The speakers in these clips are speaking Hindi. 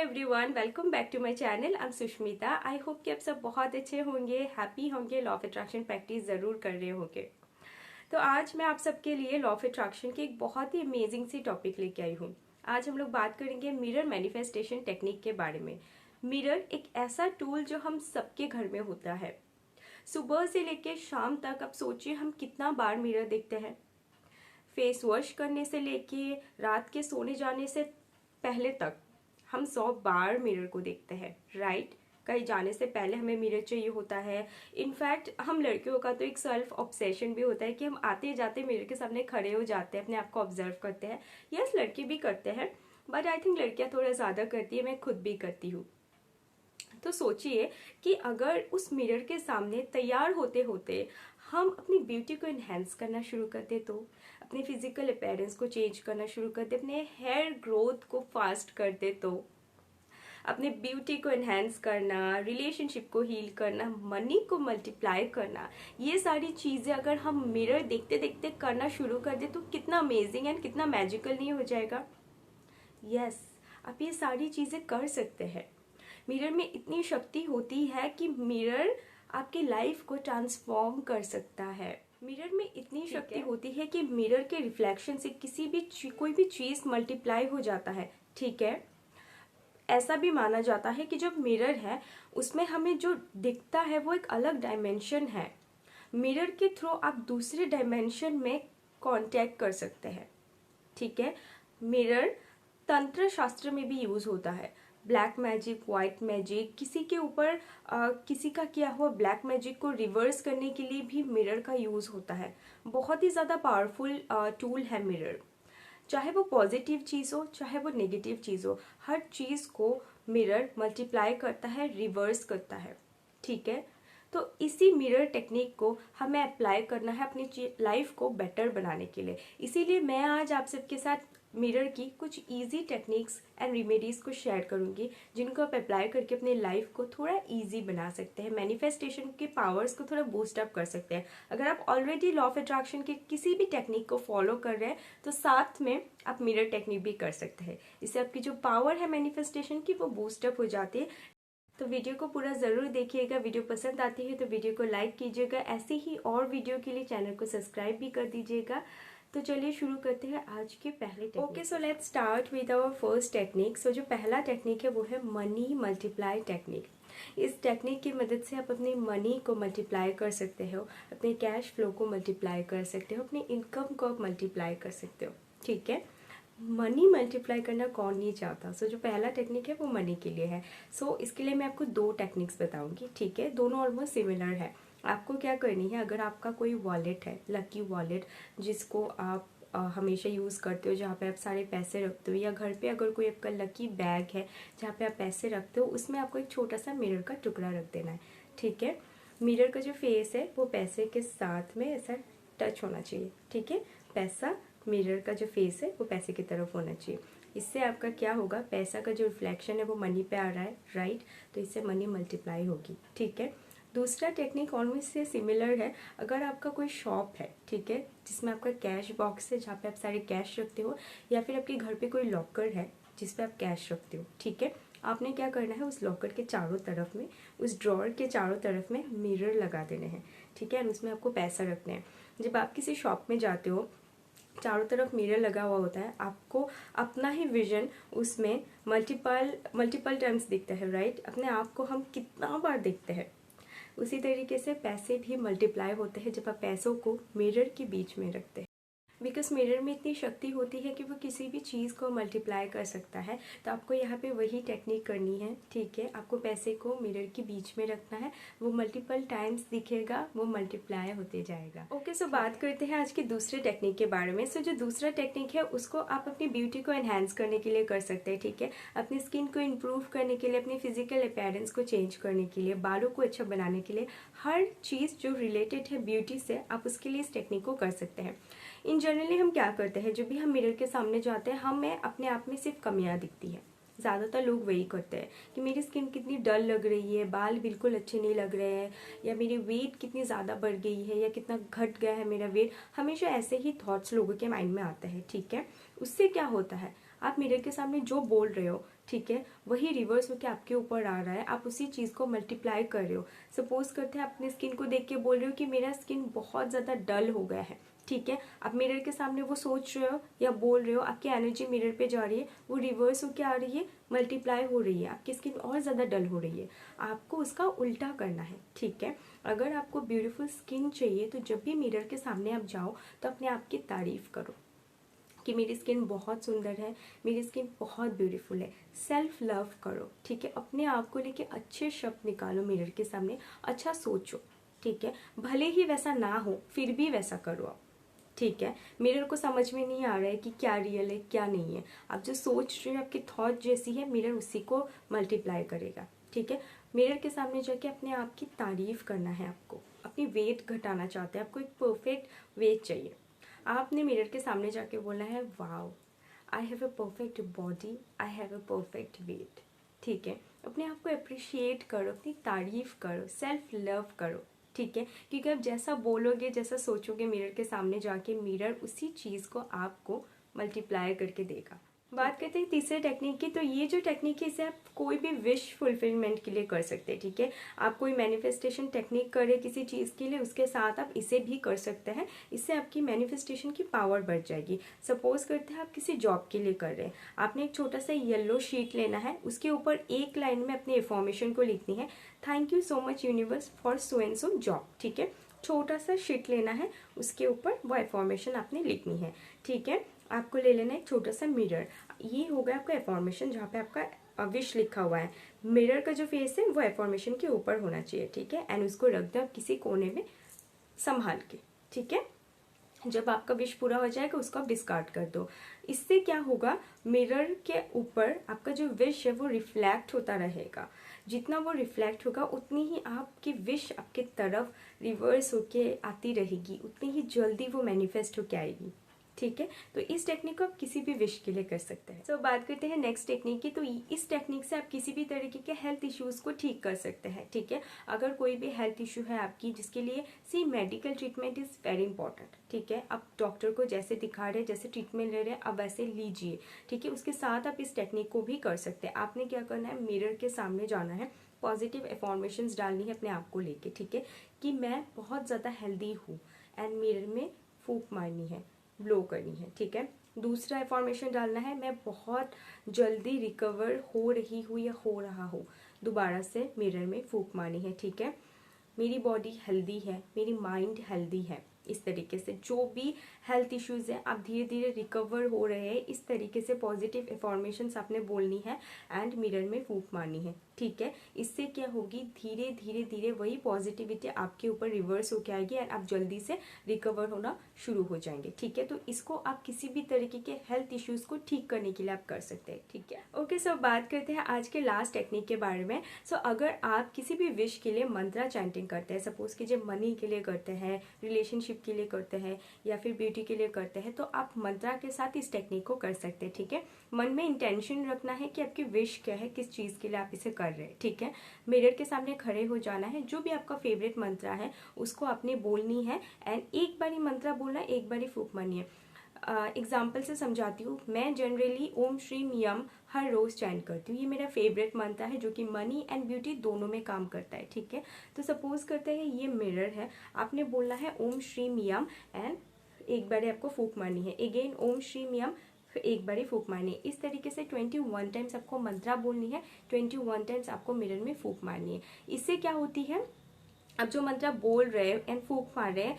Everyone, welcome back to my channel. I am Sushmita. I hope कि आप सब बहुत अच्छे होंगे, हैप्पी होंगे, लॉ ऑफ अट्रैक्शन प्रैक्टिस ज़रूर कर रहे होंगे। तो आज मैं आप सबके लिए लॉ ऑफ अट्रैक्शन की एक बहुत ही अमेजिंग सी टॉपिक लेके आई हूँ। आज हम लोग बात करेंगे मिरर मैनिफेस्टेशन टेक्निक के बारे में। मिरर एक ऐसा टूल जो हम सबके घर में होता है। सुबह से लेके शाम तक आप सोचिए हम कितना बार मिरर देखते हैं। फेस वॉश करने से लेके रात के सोने जाने से पहले तक हम 100 बार मिरर को देखते हैं, राइट। कहीं जाने से पहले हमें मिरर चाहिए होता है। इनफैक्ट हम लड़कियों का तो एक सेल्फ ऑब्सेशन भी होता है कि हम आते जाते मिरर के सामने खड़े हो जाते हैं, अपने आप को ऑब्जर्व करते हैं। यस, लड़के भी करते हैं, बट आई थिंक लड़कियां थोड़ा ज़्यादा करती है, मैं खुद भी करती हूँ। तो सोचिए कि अगर उस मिरर के सामने तैयार होते होते हम अपनी ब्यूटी को इन्हेंस करना शुरू करते, तो अपने फिजिकल अपीयरेंस को चेंज करना शुरू करते, अपने हेयर ग्रोथ को फास्ट करते, तो अपने ब्यूटी को इन्हेंस करना, रिलेशनशिप को हील करना, मनी को मल्टीप्लाई करना, ये सारी चीज़ें अगर हम मिरर देखते देखते करना शुरू कर दे तो कितना अमेजिंग एंड कितना मैजिकल नहीं हो जाएगा। यस, आप ये सारी चीज़ें कर सकते हैं। मिरर में इतनी शक्ति होती है कि मिरर आपकी लाइफ को ट्रांसफॉर्म कर सकता है। मिरर में इतनी शक्ति होती है कि मिरर के रिफ्लेक्शन से कोई भी चीज़ मल्टीप्लाई हो जाता है, ठीक है। ऐसा भी माना जाता है कि जो मिरर है उसमें हमें जो दिखता है वो एक अलग डायमेंशन है। मिरर के थ्रू आप दूसरे डायमेंशन में कांटेक्ट कर सकते हैं, ठीक है। मिरर तंत्र शास्त्र में भी यूज होता है। ब्लैक मैजिक, व्हाइट मैजिक, किसी के ऊपर किसी का किया हुआ ब्लैक मैजिक को रिवर्स करने के लिए भी मिरर का यूज होता है। बहुत ही ज़्यादा पावरफुल टूल है मिरर। चाहे वो पॉजिटिव चीज़ हो चाहे वो नेगेटिव चीज़ हो, हर चीज़ को मिरर मल्टीप्लाई करता है, रिवर्स करता है, ठीक है। तो इसी मिरर टेक्निक को हमें अप्लाई करना है अपनी लाइफ को बेटर बनाने के लिए। इसीलिए मैं आज आप सबके साथ मिरर की कुछ इजी टेक्निक्स एंड रेमेडीज़ को शेयर करूंगी, जिनको आप अप्लाई करके अपनी लाइफ को थोड़ा इजी बना सकते हैं, मैनिफेस्टेशन के पावर्स को थोड़ा बूस्ट अप कर सकते हैं। अगर आप ऑलरेडी लॉ ऑफ अट्रैक्शन के किसी भी टेक्निक को फॉलो कर रहे हैं तो साथ में आप मिरर टेक्निक भी कर सकते हैं। इससे आपकी जो पावर है मैनिफेस्टेशन की वो बूस्ट अप हो जाती है। तो वीडियो को पूरा ज़रूर देखिएगा। वीडियो पसंद आती है तो वीडियो को लाइक कीजिएगा। ऐसे ही और वीडियो के लिए चैनल को सब्सक्राइब भी कर दीजिएगा। तो चलिए शुरू करते हैं आज के पहले technique. Okay, so let's start with our first technique. So जो पहला टेक्निक है वो है मनी मल्टीप्लाई टेक्निक। इस टेक्निक की मदद से आप अपने मनी को मल्टीप्लाई कर सकते हो, अपने कैश फ्लो को मल्टीप्लाई कर सकते हो, अपनी इनकम को आप मल्टीप्लाई कर सकते हो, ठीक है। मनी मल्टीप्लाई करना कौन नहीं चाहता। सो जो पहला टेक्निक है वो मनी के लिए है। सो इसके लिए मैं आपको 2 टेक्निक्स बताऊंगी, ठीक है। दोनों ऑलमोस्ट सिमिलर है। आपको क्या करनी है, अगर आपका कोई वॉलेट है, लकी वॉलेट, जिसको आप हमेशा यूज़ करते हो, जहाँ पे आप सारे पैसे रखते हो, या घर पे अगर कोई आपका लकी बैग है जहाँ पे आप पैसे रखते हो, उसमें आपको एक छोटा सा मिरर का टुकड़ा रख देना है, ठीक है। मिरर का जो फेस है वो पैसे के साथ में ऐसा टच होना चाहिए, ठीक है। पैसा, मिरर का जो फेस है वो पैसे की तरफ होना चाहिए। इससे आपका क्या होगा, पैसा का जो रिफ्लेक्शन है वो मनी पे आ रहा है, राइट। तो इससे मनी मल्टीप्लाई होगी, ठीक है। दूसरा टेक्निक ऑलमोस्ट से सिमिलर है। अगर आपका कोई शॉप है, ठीक है, जिसमें आपका कैश बॉक्स है जहाँ पे आप सारे कैश रखते हो, या फिर आपके घर पे कोई लॉकर है जिस पे आप कैश रखते हो, ठीक है। आपने क्या करना है, उस लॉकर के चारों तरफ में, उस ड्रॉअर के चारों तरफ में मिरर लगा देने हैं, ठीक है। और उसमें आपको पैसा रखना है। जब आप किसी शॉप में जाते हो, चारों तरफ मिरर लगा हुआ होता है, आपको अपना ही विजन उसमें मल्टीपल टाइम्स दिखता है, राइट। अपने आप को हम कितना बार देखते हैं। उसी तरीके से पैसे भी मल्टीप्लाई होते हैं जब आप पैसों को मिरर के बीच में रखते हैं। बिकॉज मिरर में इतनी शक्ति होती है कि वो किसी भी चीज़ को मल्टीप्लाई कर सकता है। तो आपको यहाँ पे वही टेक्निक करनी है, ठीक है। आपको पैसे को मिरर के बीच में रखना है, वो मल्टीपल टाइम्स दिखेगा, वो मल्टीप्लाई होते जाएगा। ओके, सो बात करते हैं आज के दूसरे टेक्निक के बारे में। सो जो दूसरा टेक्निक है उसको आप अपनी ब्यूटी को एनहांस करने के लिए कर सकते हैं, ठीक है। अपनी स्किन को इम्प्रूव करने के लिए, अपनी फिजिकल अपीयरेंस को चेंज करने के लिए, बालों को अच्छा बनाने के लिए, हर चीज़ जो रिलेटेड है ब्यूटी से, आप उसके लिए इस टेक्निक को कर सकते हैं। इन जनरली हम क्या करते हैं, जब भी हम मिरर के सामने जाते हैं हमें अपने आप में सिर्फ कमियां दिखती हैं। ज़्यादातर लोग वही करते हैं कि मेरी स्किन कितनी डल लग रही है, बाल बिल्कुल अच्छे नहीं लग रहे हैं, या मेरी वेट कितनी ज़्यादा बढ़ गई है, या कितना घट गया है मेरा वेट। हमेशा ऐसे ही थॉट्स लोगों के माइंड में आते हैं, ठीक है। उससे क्या होता है, आप मिरर के सामने जो बोल रहे हो, ठीक है, वही रिवर्स होकर आपके ऊपर आ रहा है, आप उसी चीज़ को मल्टीप्लाई कर रहे हो। सपोज करते हैं अपने स्किन को देख के बोल रहे हो कि मेरा स्किन बहुत ज़्यादा डल हो गया है, ठीक है, आप मिरर के सामने वो सोच रहे हो या बोल रहे हो, आपकी एनर्जी मिरर पे जा रही है, वो रिवर्स होके आ रही है, मल्टीप्लाई हो रही है, आपकी स्किन और ज़्यादा डल हो रही है। आपको उसका उल्टा करना है, ठीक है। अगर आपको ब्यूटीफुल स्किन चाहिए तो जब भी मिरर के सामने आप जाओ तो अपने आप की तारीफ करो कि मेरी स्किन बहुत सुंदर है, मेरी स्किन बहुत ब्यूटीफुल है। सेल्फ लव करो, ठीक है, अपने आप को लेके अच्छे शब्द निकालो मिरर के सामने, अच्छा सोचो, ठीक है, भले ही वैसा ना हो फिर भी वैसा करो आप, ठीक है। मिरर को समझ में नहीं आ रहा है कि क्या रियल है क्या नहीं है, आप जो सोच रहे हो आपकी थॉट जैसी है, मिरर उसी को मल्टीप्लाई करेगा, ठीक है। मिरर के सामने जाके अपने आप की तारीफ करना है आपको, अपनी वेट घटाना चाहते हैं, आपको एक परफेक्ट वेट चाहिए, आपने मिरर के सामने जाके बोलना है wow I have a perfect body, I have a perfect weight, ठीक है। अपने आप को अप्रिशिएट करो, अपनी तारीफ करो, सेल्फ लव करो, ठीक है, क्योंकि आप जैसा बोलोगे जैसा सोचोगे मिरर के सामने जाके, मिरर उसी चीज़ को आपको मल्टीप्लाई करके देगा। बात करते हैं तीसरे टेक्निक की। तो ये जो टेक्निक है इसे आप कोई भी विश फुलफिलमेंट के लिए कर सकते हैं, ठीक है। आप कोई मैनिफेस्टेशन टेक्निक करें किसी चीज़ के लिए, उसके साथ आप इसे भी कर सकते हैं, इससे आपकी मैनिफेस्टेशन की पावर बढ़ जाएगी। सपोज करते हैं आप किसी जॉब के लिए कर रहे हैं, आपने एक छोटा सा येलो शीट लेना है, उसके ऊपर एक लाइन में अपनी इन्फॉर्मेशन को लिखनी है, thank you so much universe for so and so job, ठीक है। छोटा सा शीट लेना है, उसके ऊपर वो इन्फॉर्मेशन आपने लिखनी है, ठीक है। आपको ले लेना है एक छोटा सा मिरर, ये हो गया आपका इन्फॉर्मेशन जहाँ पे आपका विश लिखा हुआ है। मिरर का जो फेस है वो इन्फॉर्मेशन के ऊपर होना चाहिए, ठीक है, एंड उसको रख दो किसी कोने में संभाल के, ठीक है। जब आपका विश पूरा हो जाएगा उसको आप डिस्कार्ड कर दो। इससे क्या होगा, मिरर के ऊपर आपका जो विश है वो रिफ्लेक्ट होता रहेगा, जितना वो रिफ्लेक्ट होगा उतनी ही आपकी विश आपके तरफ रिवर्स होके आती रहेगी, उतनी ही जल्दी वो मैनिफेस्ट होके आएगी, ठीक है। तो इस टेक्निक को आप किसी भी विश के लिए कर सकते हैं। बात करते हैं नेक्स्ट टेक्निक की। तो इस टेक्निक से आप किसी भी तरीके के हेल्थ इश्यूज को ठीक कर सकते हैं, ठीक है। अगर कोई भी हेल्थ इशू है आपकी जिसके लिए medical treatment is very important, ठीक है। आप डॉक्टर को जैसे दिखा रहे हैं, जैसे ट्रीटमेंट ले रहे हैं, आप वैसे लीजिए, ठीक है। उसके साथ आप इस टेक्निक को भी कर सकते हैं। आपने क्या करना है, मिरर के सामने जाना है, पॉजिटिव अफर्मेशंस डालनी है अपने आप को लेके, ठीक है, कि मैं बहुत ज़्यादा हेल्दी हूँ, एंड मिरर में फूंक मारनी है, ब्लो करनी है, ठीक है। दूसरा इन्फॉर्मेशन डालना है, मैं बहुत जल्दी रिकवर हो रही हूँ या हो रहा हूँ, दोबारा से मिरर में फूंक मारनी है, ठीक है। मेरी बॉडी हेल्दी है, मेरी माइंड हेल्दी है, इस तरीके से जो भी हेल्थ इश्यूज हैं आप धीरे धीरे रिकवर हो रहे हैं, इस तरीके से पॉजिटिव इन्फॉर्मेशन आपने बोलनी है एंड मिरर में फूंक मारनी है, ठीक है। इससे क्या होगी, धीरे धीरे धीरे वही पॉजिटिविटी आपके ऊपर रिवर्स होके आएगी एंड आप जल्दी से रिकवर होना शुरू हो जाएंगे, ठीक है। तो इसको आप किसी भी तरीके के हेल्थ इश्यूज को ठीक करने के लिए आप कर सकते हैं, ठीक है। ओके, सो बात करते हैं आज के लास्ट टेक्निक के बारे में। अगर आप किसी भी विश के लिए मंत्रा चैंटिंग करते हैं, सपोज कीजिए मनी के लिए करते हैं, रिलेशनशिप के लिए करते हैं या फिर ब्यूटी के लिए करते हैं, तो आप मंत्रा के साथ इस टेक्निक को कर सकते हैं, ठीक है। मन में इंटेंशन रखना है कि आपकी विश क्या है, किस चीज़ के लिए आप इसे कर रहे हैं, ठीक है। मिरर के सामने खड़े हो जाना है, जो भी आपका फेवरेट मंत्रा है उसको आपने बोलनी है एंड एक बारी मंत्रा बोलना, एक बारी फूंक मारनी है। एग्जाम्पल से समझाती हूँ, मैं जनरली ओम श्रीम यम हर रोज चैंट करती हूँ, ये मेरा फेवरेट मंत्र है जो कि मनी एंड ब्यूटी दोनों में काम करता है, ठीक है। तो सपोज करते हैं ये मिरर है, आपने बोलना है ओम श्रीम यम एंड एक बार आपको फूंक मारनी है, अगेन ओम श्रीम यम, फिर एक बारी फूंक मारनी है। इस तरीके से 21 टाइम्स आपको मंत्रा बोलनी है, 21 टाइम्स आपको मिरर में फूंक मारनी है। इससे क्या होती है, अब जो मंत्रा बोल रहे हैं एंड फूंक मार रहे हैं,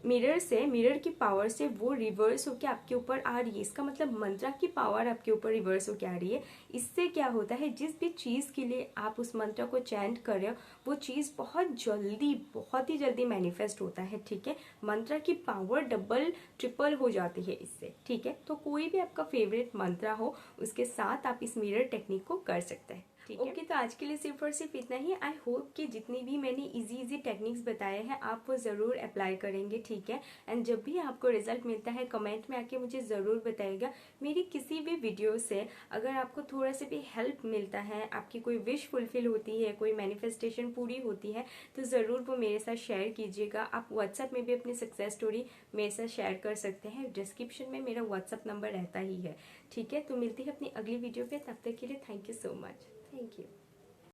मिरर की पावर से वो रिवर्स होकर आपके ऊपर आ रही है। इसका मतलब मंत्रा की पावर आपके ऊपर रिवर्स होकर आ रही है। इससे क्या होता है, जिस भी चीज़ के लिए आप उस मंत्र को चैंट कर रहे हो वो चीज़ बहुत ही जल्दी मैनिफेस्ट होता है, ठीक है। मंत्र की पावर डबल ट्रिपल हो जाती है इससे, ठीक है। तो कोई भी आपका फेवरेट मंत्र हो उसके साथ आप इस मिरर टेक्निक को कर सकते हैं, ठीक है। ओके, तो आज के लिए सिर्फ और सिर्फ इतना ही। आई होप कि जितनी भी मैंने इजी टेक्निक्स बताए हैं आप वो ज़रूर अप्लाई करेंगे, ठीक है। एंड जब भी आपको रिजल्ट मिलता है कमेंट में आके मुझे ज़रूर बताइएगा। मेरी किसी भी वीडियो से अगर आपको थोड़ा सा भी हेल्प मिलता है, आपकी कोई विश फुलफिल होती है, कोई मैनिफेस्टेशन पूरी होती है, तो ज़रूर वो मेरे साथ शेयर कीजिएगा। आप व्हाट्सएप में भी अपनी सक्सेस स्टोरी मेरे साथ शेयर कर सकते हैं, डिस्क्रिप्शन में मेरा व्हाट्सएप नंबर रहता ही है, ठीक है, तो मिलती है अपनी अगली वीडियो पे, तब तक के लिए thank you so much. Thank you.